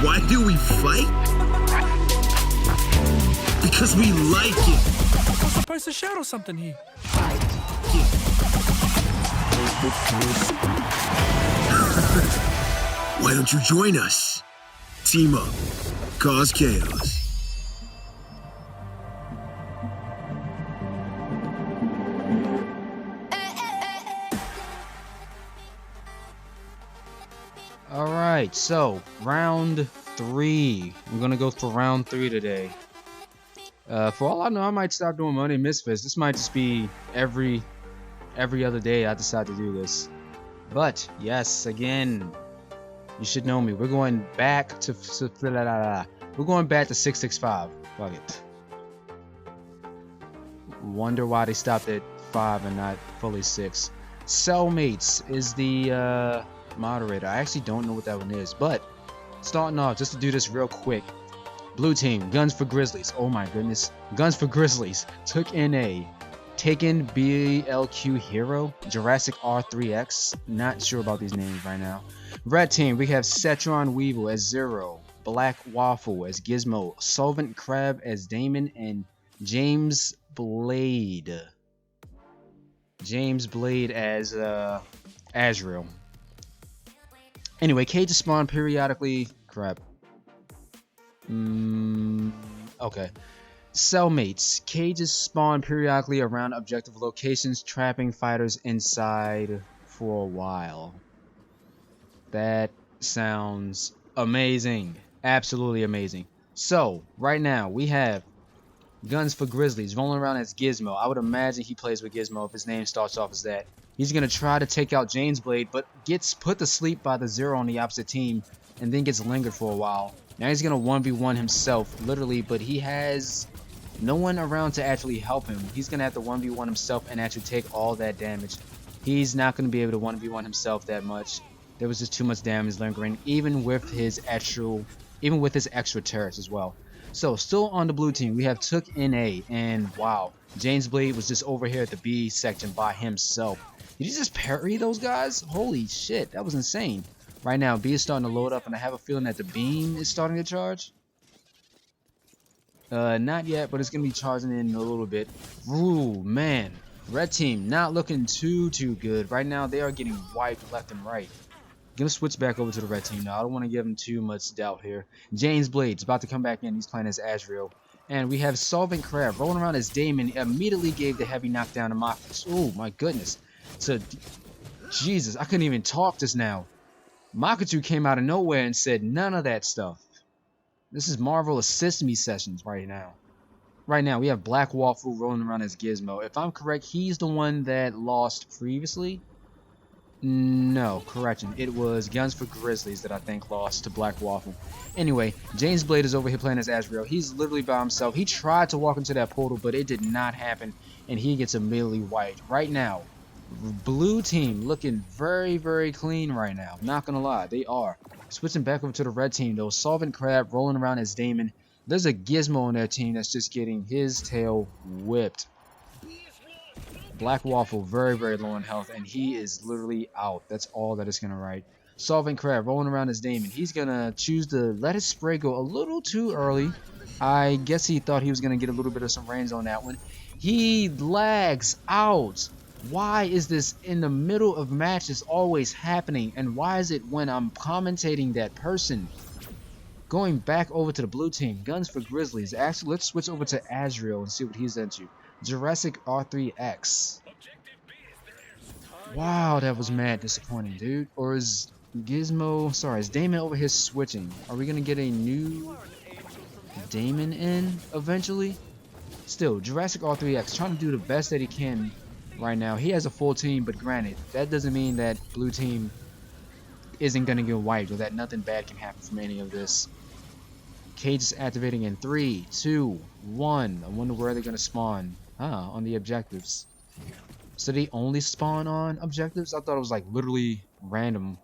Why do we fight? Because we like it. I'm supposed to shadow something here. Why don't you join us? Team up. Cause chaos. Alright, so round 3. We're gonna go for round 3 today. For all I know, I might stop doing Monday Misfits. This might just be every other day I decide to do this. But yes, again, you should know me. We're going back to 665. Fuck it. Wonder why they stopped at 5 and not fully 6. Cellmates is the moderator. I actually don't know what that one is, but starting off, just to do this real quick. Blue team, Guns for Grizzlies. Oh my goodness. Guns for Grizzlies took in a Taken BLQ Hero, Jurassic R3X. Not sure about these names right now. Red team, we have Cetron Weevil as Zero, Black Waffle as Gizmo, Solvent Crab as Damon, and James Blade. James Blade as Azrael. Anyway, cages spawn periodically. Crap. Okay. Cellmates. Cages spawn periodically around objective locations, trapping fighters inside for a while. That sounds amazing. Absolutely amazing. So, right now, we have Guns for Grizzlies rolling around as Gizmo. I would imagine he plays with Gizmo if his name starts off as that. He's going to try to take out James Blade, but gets put to sleep by the Zero on the opposite team, and then gets lingered for a while. Now he's going to 1v1 himself, literally, but he has no one around to actually help him. He's going to have to 1v1 himself and actually take all that damage. He's not going to be able to 1v1 himself that much. There was just too much damage lingering, even with his extra turrets as well. So, still on the blue team, we have Took NA, and wow, James Blade was just over here at the B section by himself. Did he just parry those guys? Holy shit, that was insane. Right now, B is starting to load up, and I have a feeling that the beam is starting to charge. Not yet, but it's going to be charging in a little bit. Ooh, man. Red team, not looking too good. Right now, they are getting wiped left and right. Gonna switch back over to the red team now. I don't want to give him too much doubt here. James Blade's about to come back in. He's playing as Azrael. And we have Solvent Crab rolling around as Damon. Immediately gave the heavy knockdown to Makachu. Oh, my goodness. So, Jesus, I couldn't even talk just now. Makachu came out of nowhere and said none of that stuff. This is Marvel Assist Me sessions right now. Right now, we have Black Waffle rolling around as Gizmo. If I'm correct, he's the one that lost previously. No, correction. It was Guns for Grizzlies that I think lost to Black Waffle. Anyway, James Blade is over here playing as Azrael. He's literally by himself. He tried to walk into that portal, but it did not happen, and he gets immediately wiped. Right now, blue team looking very clean right now. Not gonna lie, they are. Switching back over to the red team, though. Solvent Crab rolling around as Damon. There's a Gizmo on their team that's just getting his tail whipped. Black Waffle very low on health, and he is literally out. That's all that it's gonna write. Solvent Crab rolling around as Damon. He's gonna choose to let his spray go a little too early. I guess he thought he was gonna get a little bit of some range on that one. He lags out. Why is this in the middle of matches always happening? And why is it when I'm commentating that person? Going back over to the blue team, Guns for Grizzlies. Actually, let's switch over to Azrael and see what he's into. Jurassic R3X. Wow, that was mad disappointing, dude. Or is Gizmo... Sorry, is Damon over here switching? Are we going to get a new Damon in eventually? Still, Jurassic R3X trying to do the best that he can right now. He has a full team, but granted, that doesn't mean that blue team isn't going to get wiped or that nothing bad can happen from any of this. Cage is activating in 3, 2, 1. I wonder where they're going to spawn. On the objectives. So they only spawn on objectives? I thought it was like literally random.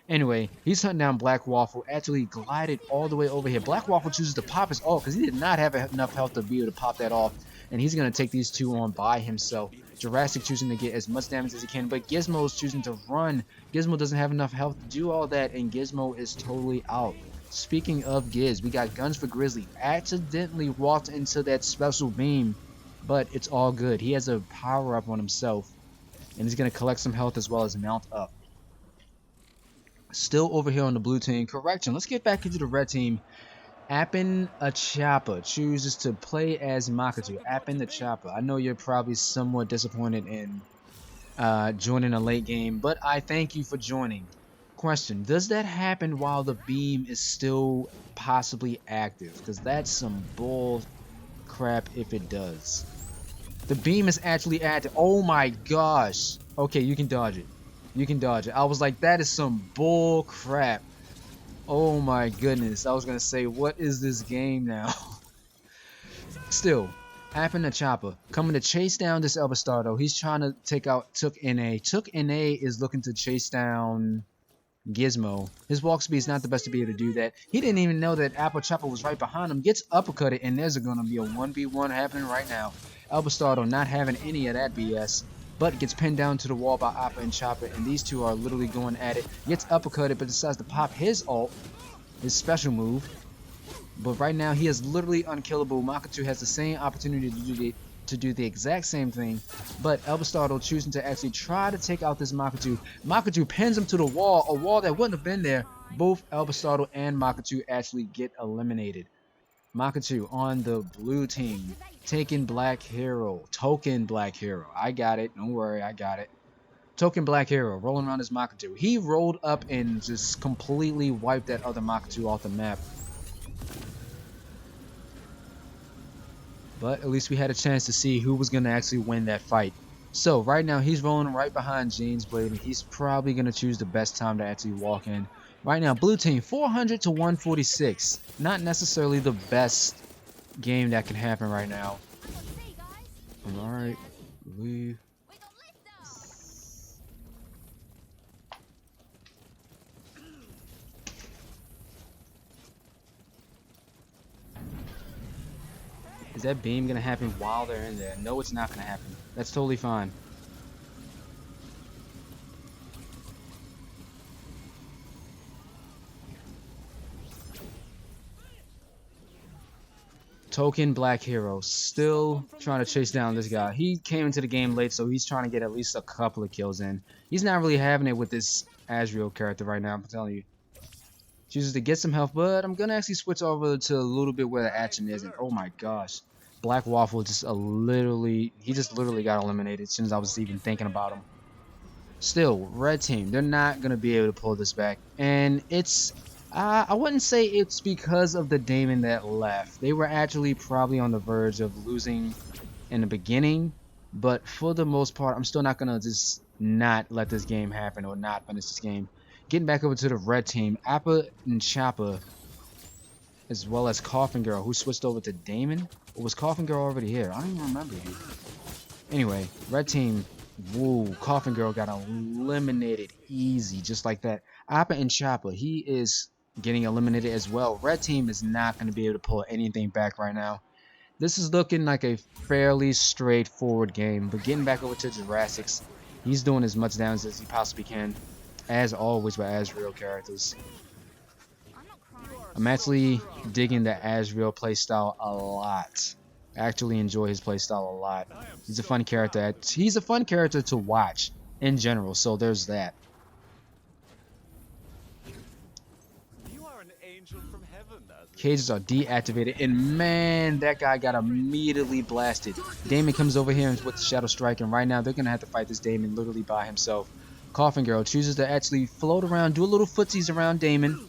Anyway, he's hunting down Black Waffle. Actually glided all the way over here. Black Waffle chooses to pop his ult because he did not have enough health to be able to pop that off. And he's going to take these two on by himself. Jurassic choosing to get as much damage as he can, but Gizmo's choosing to run. Gizmo doesn't have enough health to do all that, and Gizmo is totally out. Speaking of Giz, we got Guns for Grizzly. Accidentally walked into that special beam, but it's all good. He has a power up on himself, and he's going to collect some health as well as mount up. Still over here on the blue team. Correction, let's get back into the red team. Appin Achapa chooses to play as Makato. Appin Achapa. I know you're probably somewhat disappointed in joining a late game, but I thank you for joining. Question, does that happen while the beam is still possibly active? Because that's some bull crap if it does. The beam is actually active. Oh my gosh. Okay, you can dodge it. You can dodge it. I was like, that is some bull crap. Oh my goodness. I was going to say, what is this game now? Still, Appin the Chopper coming to chase down this El Bastardo. He's trying to take out Took NA. Took NA is looking to chase down Gizmo. His walk speed is not the best to be able to do that. He didn't even know that Apple Chopper was right behind him. Gets uppercutted, and there's going to be a 1v1 happening right now. El Bastardo not having any of that BS, but gets pinned down to the wall by Appa and Chopper, and these two are literally going at it. Gets uppercutted, but decides to pop his ult, his special move. But right now, he is literally unkillable. Makato has the same opportunity to do the exact same thing, but El Bastardo choosing to actually try to take out this Makato. Makato pins him to the wall, a wall that wouldn't have been there. Both El Bastardo and Makato actually get eliminated. Makato on the blue team, taking Black Hero, Token Black Hero. I got it, don't worry, I got it. Token Black Hero, rolling around as Makato. He rolled up and just completely wiped that other Makato off the map. But at least we had a chance to see who was going to actually win that fight. So right now he's rolling right behind James Blade, and he's probably going to choose the best time to actually walk in. Right now, blue team 400 to 146. Not necessarily the best game that can happen right now. Alright, leave. Is that beam going to happen while they're in there? No, it's not going to happen. That's totally fine. Token Black Hero still trying to chase down this guy. He came into the game late, so he's trying to get at least a couple of kills in. He's not really having it with this Azrael character right now, I'm telling you. Chooses to get some health, but I'm going to actually switch over to a little bit where the action is. And oh my gosh. Black Waffle just he just literally got eliminated as soon as I was even thinking about him. Still, red team, they're not going to be able to pull this back. And it's, I wouldn't say it's because of the Damon that left. They were actually probably on the verge of losing in the beginning. But for the most part, I'm still not going to just not let this game happen or not finish this game. Getting back over to the red team, Appa and Choppa, as well as Coffin Girl, who switched over to Damon. Or was Coffin Girl already here? I don't even remember you. Anyway, red team, woo, Coffin Girl got eliminated easy, just like that. Appa and Choppa, he is getting eliminated as well. Red team is not going to be able to pull anything back right now. This is looking like a fairly straightforward game, but getting back over to Jurassic's, he's doing as much damage as he possibly can, as always with Azrael characters. I'm actually digging the Azrael playstyle a lot. I actually enjoy his playstyle a lot. He's a fun character. He's a fun character to watch in general, so there's that. Cages are deactivated, and man, that guy got immediately blasted. Damon comes over here with the Shadow Strike, and right now they're gonna have to fight this Damon literally by himself. Coffin Girl chooses to actually float around, do a little footsies around Damon,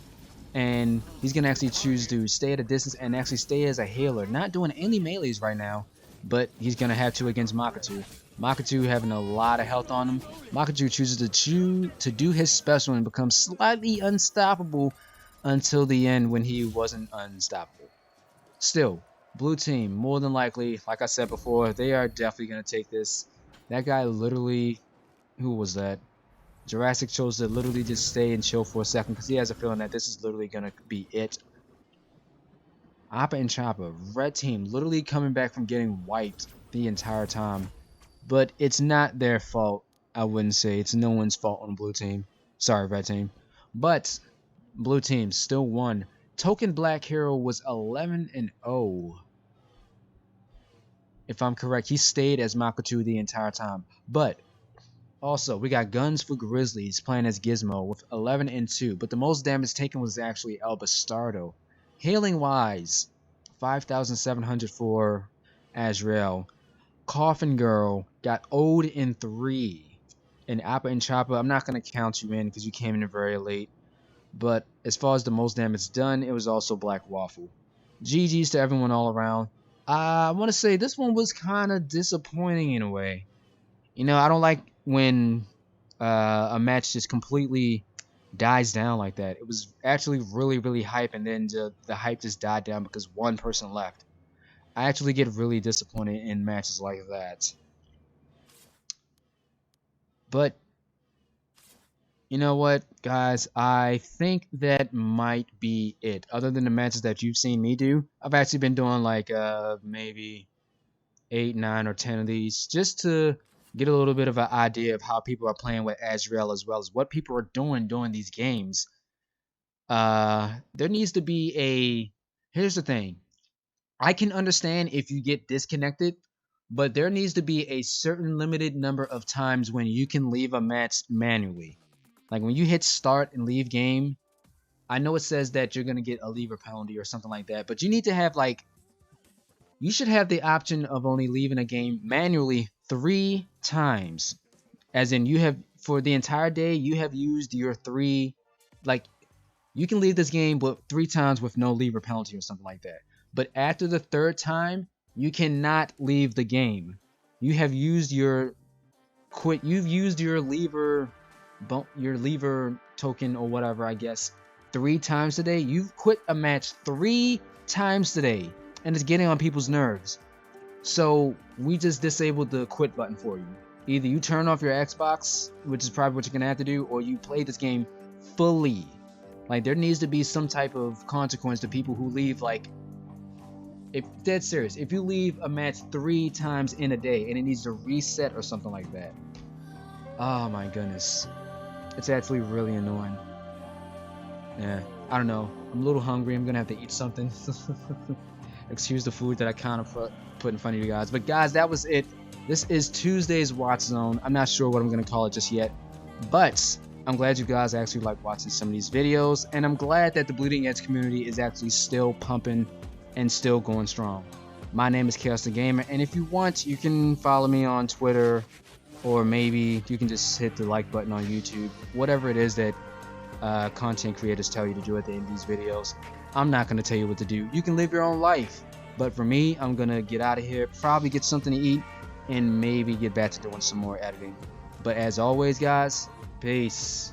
and he's gonna actually choose to stay at a distance and actually stay as a healer. Not doing any melees right now, but he's gonna have to against Makato. Makato having a lot of health on him. Makato chooses to do his special and become slightly unstoppable until the end when he wasn't unstoppable. Still, blue team, more than likely, like I said before, they are definitely gonna take this. That guy literally, who was that? Jurassic chose to literally just stay and chill for a second because he has a feeling that this is literally going to be it. Appa and Choppa, red team, literally coming back from getting wiped the entire time. But it's not their fault, I wouldn't say. It's no one's fault on blue team. Sorry, red team. But blue team still won Token Black Hero was 11-0. If I'm correct, he stayed as Makoto the entire time. But also, we got Guns for Grizzlies playing as Gizmo with 11-2. But the most damage taken was actually El Bastardo. Hailing wise, 5,700 for Azrael. Coffin Girl got 0-3. And Appa and Choppa, I'm not going to count you in because you came in very late. But as far as the most damage done, it was also Black Waffle. GG's to everyone all around. I want to say this one was kind of disappointing in a way. You know, I don't like when a match just completely dies down like that. It was actually really, really hype, and then the hype just died down because one person left. I actually get really disappointed in matches like that. But you know what, guys? I think that might be it. Other than the matches that you've seen me do, I've actually been doing like maybe 8, 9, or 10 of these just to get a little bit of an idea of how people are playing with Azrael as well as what people are doing during these games. There needs to be a. Here's the thing. I can understand if you get disconnected, but there needs to be a certain limited number of times when you can leave a match manually. Like when you hit start and leave game, I know it says that you're gonna get a leaver penalty or something like that, but you need to have like, you should have the option of only leaving a game manually 3 times. As in, you have, for the entire day, you have used your 3, like, you can leave this game but 3 times with no leaver penalty or something like that. But after the 3rd time, you cannot leave the game. You have used your you've used your leaver token or whatever, I guess, 3 times today. You've quit a match 3 times today, and it's getting on people's nerves. So we just disabled the quit button for you. Either you turn off your Xbox, which is probably what you're gonna have to do, or you play this game fully. Like, there needs to be some type of consequence to people who leave, like, if dead serious, if you leave a match 3 times in a day and it needs to reset or something like that. Oh my goodness. It's actually really annoying. Yeah, I don't know. I'm a little hungry. I'm gonna have to eat something. Excuse the food that I kind of put in front of you guys. But guys, that was it. This is Tuesday's Watch Zone. I'm not sure what I'm gonna call it just yet, but I'm glad you guys actually like watching some of these videos, and I'm glad that the Bleeding Edge community is actually still pumping and still going strong. My name is Chaos the Gamer, and if you want, you can follow me on Twitter, or maybe you can just hit the like button on YouTube. Whatever it is that content creators tell you to do at the end of these videos. I'm not going to tell you what to do. You can live your own life. But for me, I'm going to get out of here, probably get something to eat, and maybe get back to doing some more editing. But as always, guys, peace.